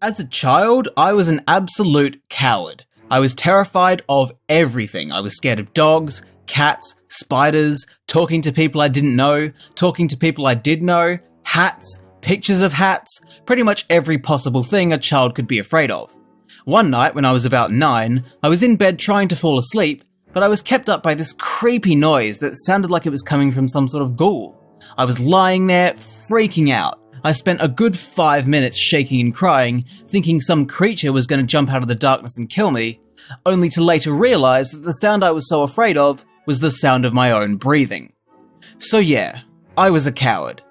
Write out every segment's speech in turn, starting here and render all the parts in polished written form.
As a child, I was an absolute coward. I was terrified of everything. I was scared of dogs, cats, spiders, talking to people I didn't know, talking to people I did know, hats, pictures of hats, pretty much every possible thing a child could be afraid of. One night, when I was about 9, I was in bed trying to fall asleep, but I was kept up by this creepy noise that sounded like it was coming from some sort of ghoul. I was lying there, freaking out. I spent a good 5 minutes shaking and crying, thinking some creature was going to jump out of the darkness and kill me, only to later realize that the sound I was so afraid of was the sound of my own breathing. So yeah, I was a coward.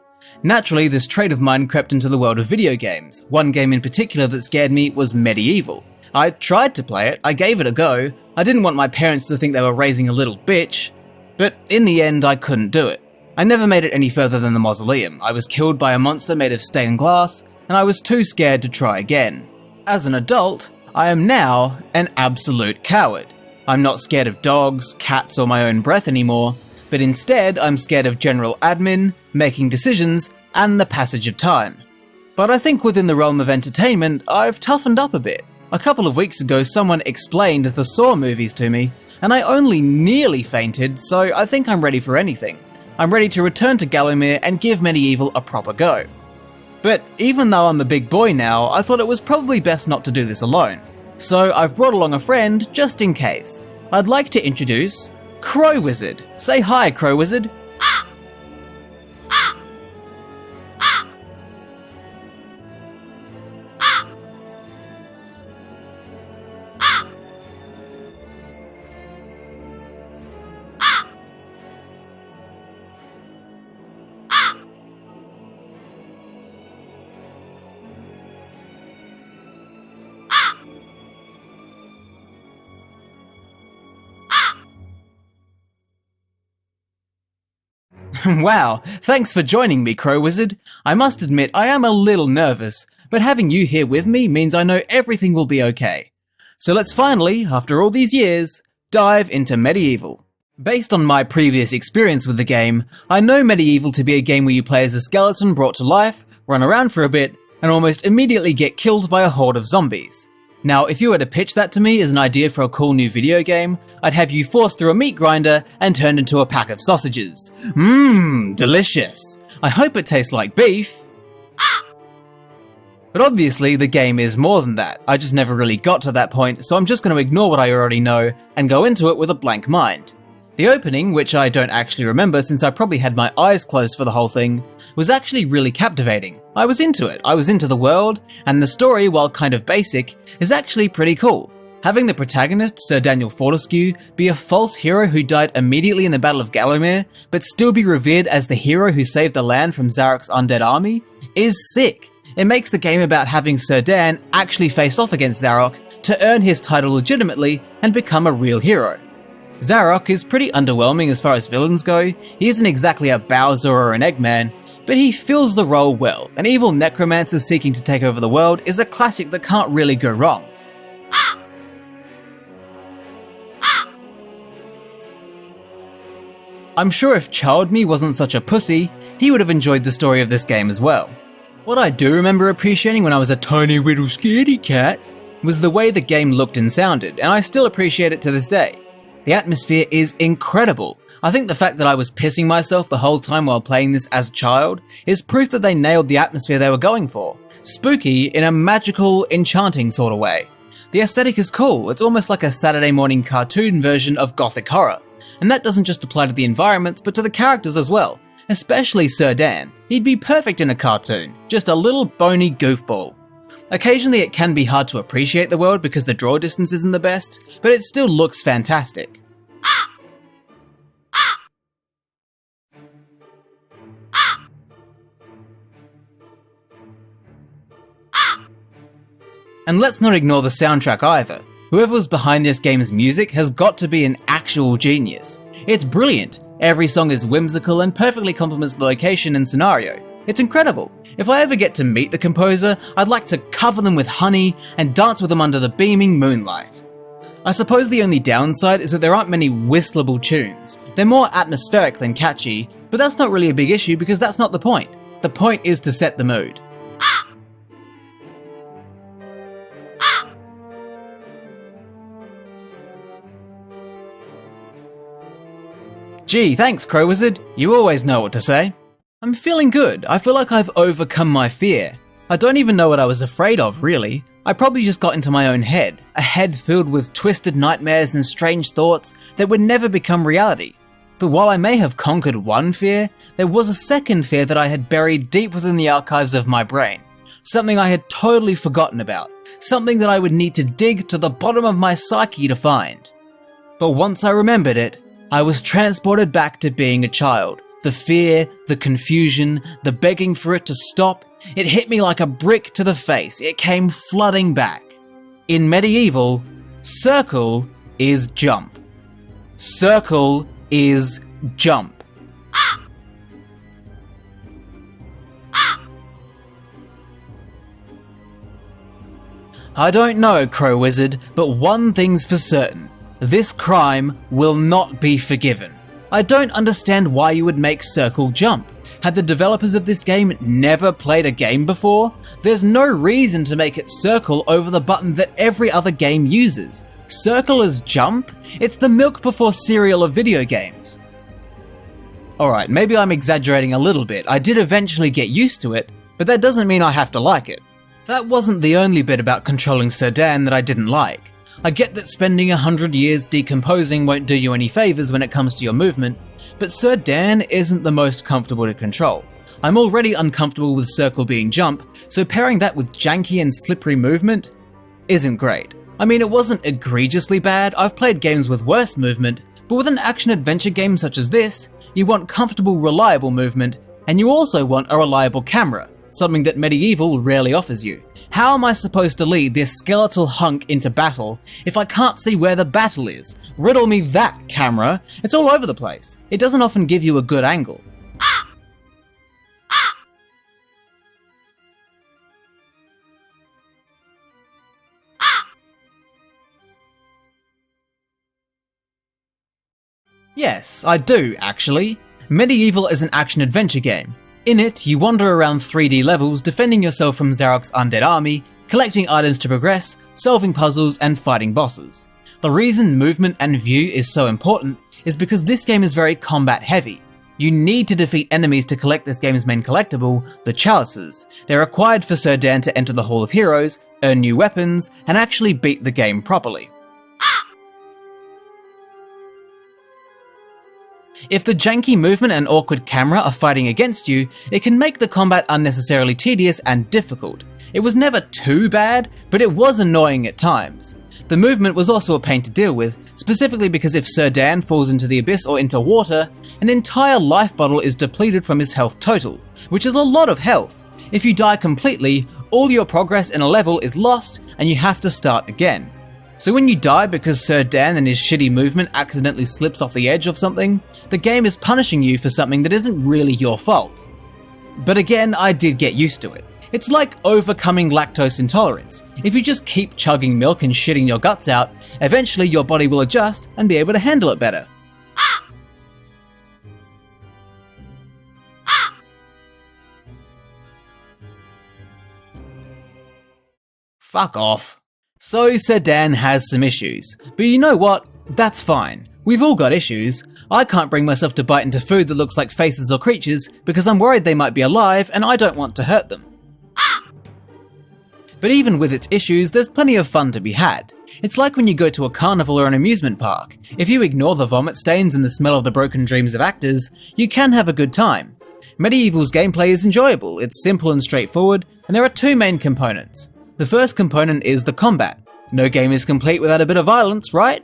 Naturally, this trait of mine crept into the world of video games. One game in particular that scared me was MediEvil. I tried to play it, I gave it a go, I didn't want my parents to think they were raising a little bitch, but in the end I couldn't do it. I never made it any further than the mausoleum. I was killed by a monster made of stained glass, and I was too scared to try again. As an adult, I am now an absolute coward. I'm not scared of dogs, cats, or my own breath anymore, but instead I'm scared of general admin, making decisions, and the passage of time. But I think within the realm of entertainment, I've toughened up a bit. A couple of weeks ago, someone explained the Saw movies to me, and I only nearly fainted, so I think I'm ready for anything. I'm ready to return to Gallowmere and give MediEvil a proper go. But even though I'm a big boy now, I thought it was probably best not to do this alone. So I've brought along a friend just in case. I'd like to introduce Crow Wizard. Say hi, Crow Wizard. Wow, thanks for joining me, Crow Wizard. I must admit I am a little nervous, but having you here with me means I know everything will be okay. So let's finally, after all these years, dive into MediEvil. Based on my previous experience with the game, I know MediEvil to be a game where you play as a skeleton brought to life, run around for a bit, and almost immediately get killed by a horde of zombies. Now, if you were to pitch that to me as an idea for a cool new video game, I'd have you forced through a meat grinder and turned into a pack of sausages. Mmm, delicious. I hope it tastes like beef. But obviously, the game is more than that. I just never really got to that point, so I'm just going to ignore what I already know and go into it with a blank mind. The opening, which I don't actually remember since I probably had my eyes closed for the whole thing, was actually really captivating. I was into it, I was into the world, and the story, while kind of basic, is actually pretty cool. Having the protagonist, Sir Daniel Fortescue, be a false hero who died immediately in the Battle of Gallowmere, but still be revered as the hero who saved the land from Zarok's undead army, is sick. It makes the game about having Sir Dan actually face off against Zarok to earn his title legitimately and become a real hero. Zarok is pretty underwhelming as far as villains go. He isn't exactly a Bowser or an Eggman, but he fills the role well. An evil necromancer seeking to take over the world is a classic that can't really go wrong. I'm sure if Child Me wasn't such a pussy, he would have enjoyed the story of this game as well. What I do remember appreciating when I was a tiny little scaredy cat was the way the game looked and sounded, and I still appreciate it to this day. The atmosphere is incredible. I think the fact that I was pissing myself the whole time while playing this as a child is proof that they nailed the atmosphere they were going for. Spooky in a magical, enchanting sort of way. The aesthetic is cool, it's almost like a Saturday morning cartoon version of gothic horror. And that doesn't just apply to the environments, but to the characters as well. Especially Sir Dan. He'd be perfect in a cartoon, just a little bony goofball. Occasionally it can be hard to appreciate the world because the draw distance isn't the best, but it still looks fantastic. And let's not ignore the soundtrack either. Whoever was behind this game's music has got to be an actual genius. It's brilliant. Every song is whimsical and perfectly complements the location and scenario. It's incredible. If I ever get to meet the composer, I'd like to cover them with honey and dance with them under the beaming moonlight. I suppose the only downside is that there aren't many whistleable tunes. They're more atmospheric than catchy, but that's not really a big issue because that's not the point. The point is to set the mood. Gee, thanks, Crow Wizard. You always know what to say. I'm feeling good. I feel like I've overcome my fear. I don't even know what I was afraid of, really. I probably just got into my own head, a head filled with twisted nightmares and strange thoughts that would never become reality. But while I may have conquered one fear, there was a second fear that I had buried deep within the archives of my brain. Something I had totally forgotten about. Something that I would need to dig to the bottom of my psyche to find. But once I remembered it, I was transported back to being a child. The fear, the confusion, the begging for it to stop, it hit me like a brick to the face. It came flooding back. In MediEvil, circle is jump. Circle is jump. I don't know, Crow Wizard, but one thing's for certain. This crime will not be forgiven. I don't understand why you would make circle jump. Had the developers of this game never played a game before? There's no reason to make it circle over the button that every other game uses. Circle as jump? It's the milk before cereal of video games. Alright, maybe I'm exaggerating a little bit. I did eventually get used to it, but that doesn't mean I have to like it. That wasn't the only bit about controlling Sir Dan that I didn't like. I get that spending 100 years decomposing won't do you any favours when it comes to your movement, but Sir Dan isn't the most comfortable to control. I'm already uncomfortable with circle being jump, so pairing that with janky and slippery movement isn't great. I mean, it wasn't egregiously bad. I've played games with worse movement, but with an action-adventure game such as this, you want comfortable, reliable movement, and you also want a reliable camera, something that MediEvil rarely offers you. How am I supposed to lead this skeletal hunk into battle if I can't see where the battle is? Riddle me that, camera. It's all over the place. It doesn't often give you a good angle. Yes, I do, actually. MediEvil is an action-adventure game. In it, you wander around 3D levels, defending yourself from Zarok's undead army, collecting items to progress, solving puzzles, and fighting bosses. The reason movement and view is so important is because this game is very combat-heavy. You need to defeat enemies to collect this game's main collectible, the Chalices. They're required for Sir Dan to enter the Hall of Heroes, earn new weapons, and actually beat the game properly. If the janky movement and awkward camera are fighting against you, it can make the combat unnecessarily tedious and difficult. It was never too bad, but it was annoying at times. The movement was also a pain to deal with, specifically because if Sir Dan falls into the abyss or into water, an entire life bottle is depleted from his health total, which is a lot of health. If you die completely, all your progress in a level is lost and you have to start again. So when you die because Sir Dan and his shitty movement accidentally slips off the edge of something, the game is punishing you for something that isn't really your fault. But again, I did get used to it. It's like overcoming lactose intolerance. If you just keep chugging milk and shitting your guts out, eventually your body will adjust and be able to handle it better. Fuck off. So Sir Dan has some issues, but you know what? That's fine. We've all got issues. I can't bring myself to bite into food that looks like faces or creatures because I'm worried they might be alive and I don't want to hurt them. But even with its issues, there's plenty of fun to be had. It's like when you go to a carnival or an amusement park. If you ignore the vomit stains and the smell of the broken dreams of actors, you can have a good time. MediEvil's gameplay is enjoyable, it's simple and straightforward, and there are two main components. The first component is the combat. No game is complete without a bit of violence, right?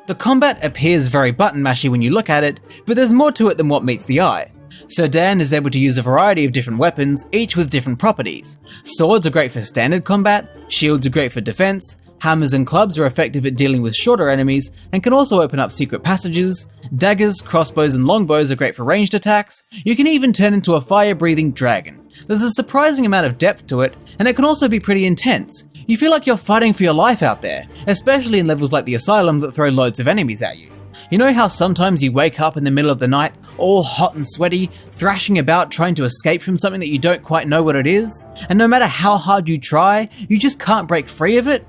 The combat appears very button-mashy when you look at it, but there's more to it than what meets the eye. Sir Dan is able to use a variety of different weapons, each with different properties. Swords are great for standard combat, shields are great for defense, hammers and clubs are effective at dealing with shorter enemies and can also open up secret passages, daggers, crossbows and longbows are great for ranged attacks, you can even turn into a fire-breathing dragon. There's a surprising amount of depth to it, and it can also be pretty intense. You feel like you're fighting for your life out there, especially in levels like the Asylum that throw loads of enemies at you. You know how sometimes you wake up in the middle of the night, all hot and sweaty, thrashing about trying to escape from something that you don't quite know what it is? And no matter how hard you try, you just can't break free of it?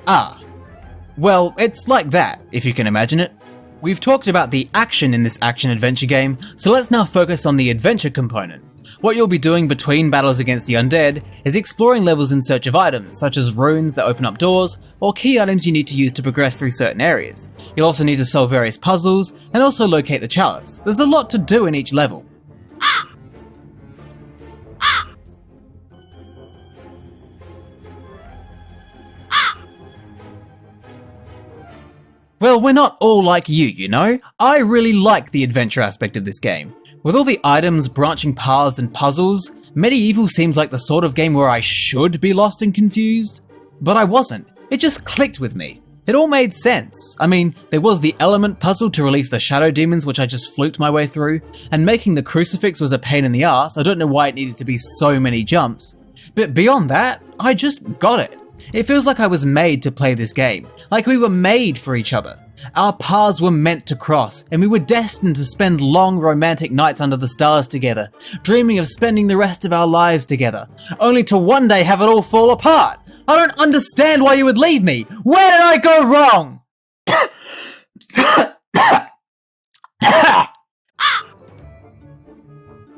Ah, well, it's like that, if you can imagine it. We've talked about the action in this action-adventure game, so let's now focus on the adventure component. What you'll be doing between battles against the undead is exploring levels in search of items, such as runes that open up doors, or key items you need to use to progress through certain areas. You'll also need to solve various puzzles, and also locate the chalice. There's a lot to do in each level. Well, we're not all like you know? I really like the adventure aspect of this game. With all the items, branching paths, and puzzles, MediEvil seems like the sort of game where I should be lost and confused. But I wasn't. It just clicked with me. It all made sense. I mean, there was the element puzzle to release the shadow demons, which I just fluked my way through, and making the crucifix was a pain in the ass. I don't know why it needed to be so many jumps. But beyond that, I just got it. It feels like I was made to play this game, like we were made for each other. Our paths were meant to cross, and we were destined to spend long romantic nights under the stars together, dreaming of spending the rest of our lives together, only to one day have it all fall apart. I don't understand why you would leave me. Where did I go wrong?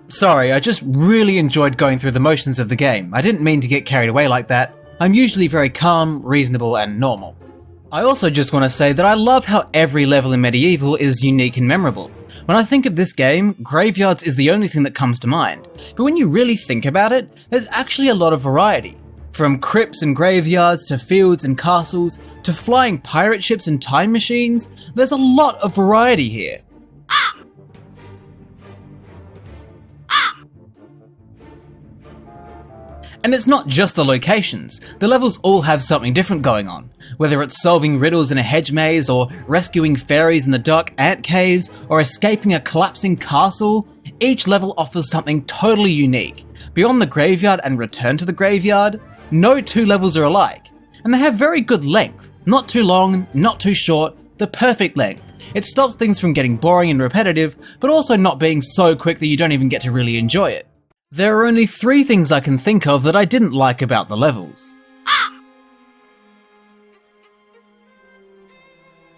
Sorry, I just really enjoyed going through the motions of the game. I didn't mean to get carried away like that. I'm usually very calm, reasonable, and normal. I also just want to say that I love how every level in MediEvil is unique and memorable. When I think of this game, graveyards is the only thing that comes to mind. But when you really think about it, there's actually a lot of variety. From crypts and graveyards, to fields and castles, to flying pirate ships and time machines, there's a lot of variety here. And it's not just the locations, the levels all have something different going on. Whether it's solving riddles in a hedge maze, or rescuing fairies in the dark ant caves, or escaping a collapsing castle, each level offers something totally unique. Beyond the graveyard and return to the graveyard, no two levels are alike. And they have very good length. Not too long, not too short, the perfect length. It stops things from getting boring and repetitive, but also not being so quick that you don't even get to really enjoy it. There are only 3 things I can think of that I didn't like about the levels.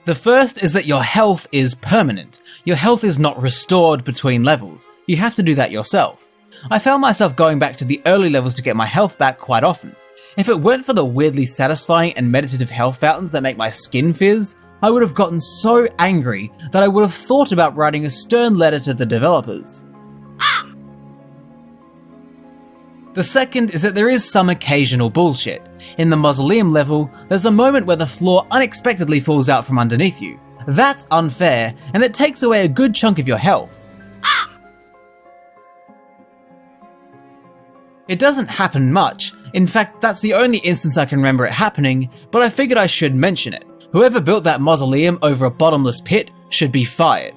The first is that your health is permanent. Your health is not restored between levels. You have to do that yourself. I found myself going back to the early levels to get my health back quite often. If it weren't for the weirdly satisfying and meditative health fountains that make my skin fizz, I would have gotten so angry that I would have thought about writing a stern letter to the developers. The second is that there is some occasional bullshit. In the mausoleum level, there's a moment where the floor unexpectedly falls out from underneath you. That's unfair, and it takes away a good chunk of your health. It doesn't happen much. In fact, that's the only instance I can remember it happening, but I figured I should mention it. Whoever built that mausoleum over a bottomless pit should be fired.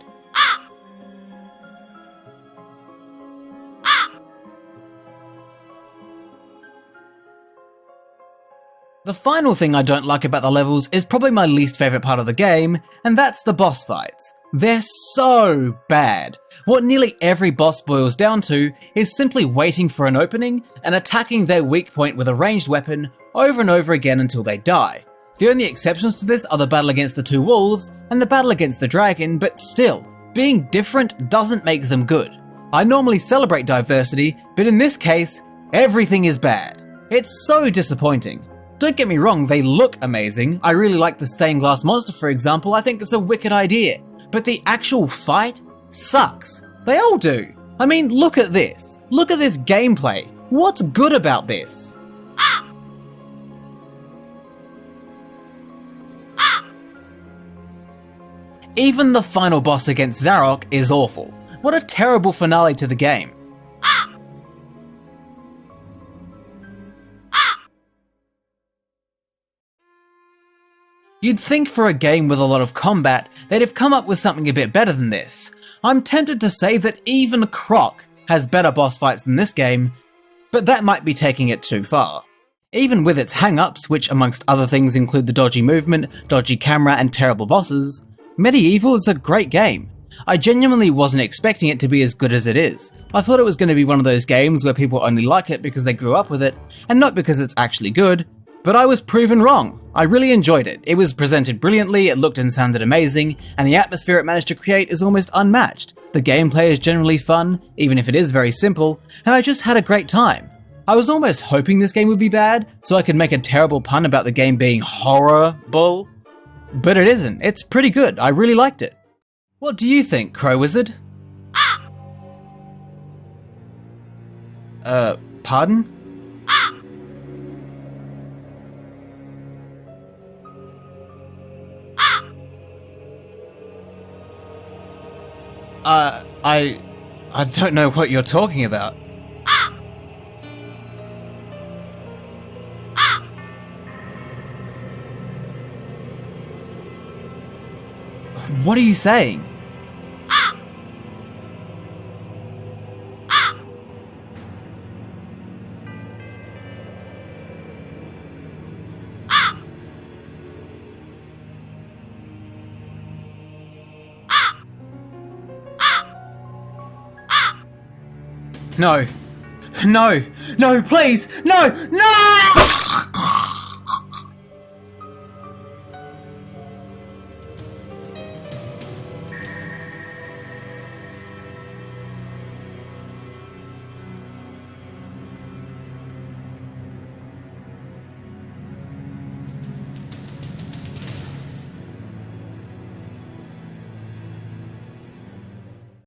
The final thing I don't like about the levels is probably my least favourite part of the game, and that's the boss fights. They're so bad. What nearly every boss boils down to is simply waiting for an opening and attacking their weak point with a ranged weapon over and over again until they die. The only exceptions to this are the battle against the 2 wolves and the battle against the dragon, but still, being different doesn't make them good. I normally celebrate diversity, but in this case, everything is bad. It's so disappointing. Don't get me wrong, they look amazing. I really like the stained glass monster, for example. I think it's a wicked idea. But the actual fight sucks. They all do. I mean, look at this. Look at this gameplay. What's good about this? Even the final boss against Zarok is awful. What a terrible finale to the game. You'd think for a game with a lot of combat, they'd have come up with something a bit better than this. I'm tempted to say that even Croc has better boss fights than this game, but that might be taking it too far. Even with its hang-ups, which amongst other things include the dodgy movement, dodgy camera, and terrible bosses, MediEvil is a great game. I genuinely wasn't expecting it to be as good as it is. I thought it was going to be one of those games where people only like it because they grew up with it, and not because it's actually good, But I was proven wrong. I really enjoyed it. It was presented brilliantly, it looked and sounded amazing, and the atmosphere it managed to create is almost unmatched. The gameplay is generally fun, even if it is very simple, and I just had a great time. I was almost hoping this game would be bad, so I could make a terrible pun about the game being horror-ble. But it isn't. It's pretty good. I really liked it. What do you think, Crow Wizard? Pardon? I don't know what you're talking about. What are you saying? No. No! No, please! No! No!